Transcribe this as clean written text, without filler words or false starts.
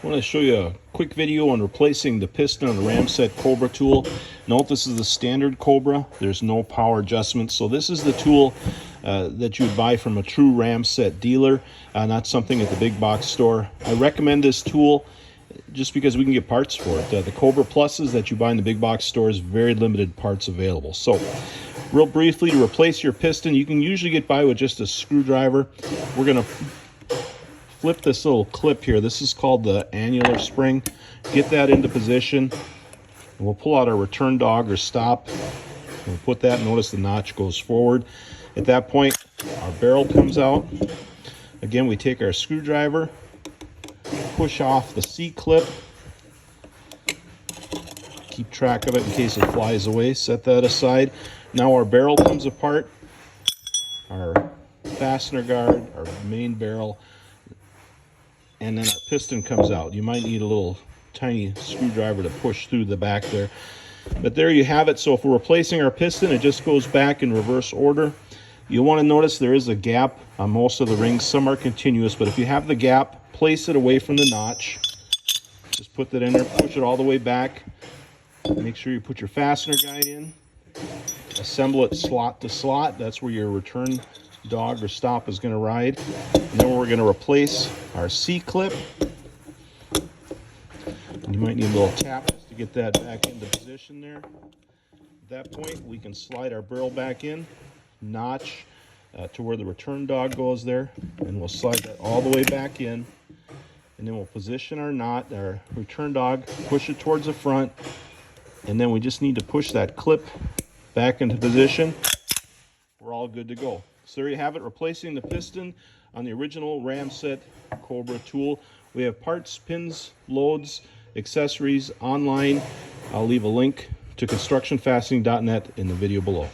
I want to show you a quick video on replacing the piston on the Ramset Cobra tool. Note this is the standard Cobra. There's no power adjustment. So this is the tool that you would buy from a true Ramset dealer, not something at the big box store. I recommend this tool just because we can get parts for it. The Cobra Pluses that you buy in the big box stores, very limited parts available. So real briefly, to replace your piston, you can usually get by with just a screwdriver. We're going to flip this little clip here. This is called the annular spring. Get that into position. And we'll pull out our return dog or stop. We'll put that, notice the notch goes forward. At that point, our barrel comes out. Again, we take our screwdriver, push off the C-clip. Keep track of it in case it flies away. Set that aside. Now our barrel comes apart. Our fastener guard, our main barrel, and then our piston comes out. You might need a little tiny screwdriver to push through the back there. But there you have it. So if we're replacing our piston, it just goes back in reverse order. You'll want to notice there is a gap on most of the rings. Some are continuous, but if you have the gap, place it away from the notch. Just put that in there, push it all the way back. Make sure you put your fastener guide in. Assemble it slot to slot. That's where your return dog or stop is going to ride. And then we're going to replace our C-clip. You might need a little tap just to get that back into position there. At that point, we can slide our barrel back in, notch to where the return dog goes there, and we'll slide that all the way back in. And then we'll position our return dog, push it towards the front, and then we just need to push that clip back into position. We're all good to go. So there you have it, replacing the piston on the original Ramset Cobra tool. We have parts, pins, loads, accessories online. I'll leave a link to constructionfastening.net in the video below.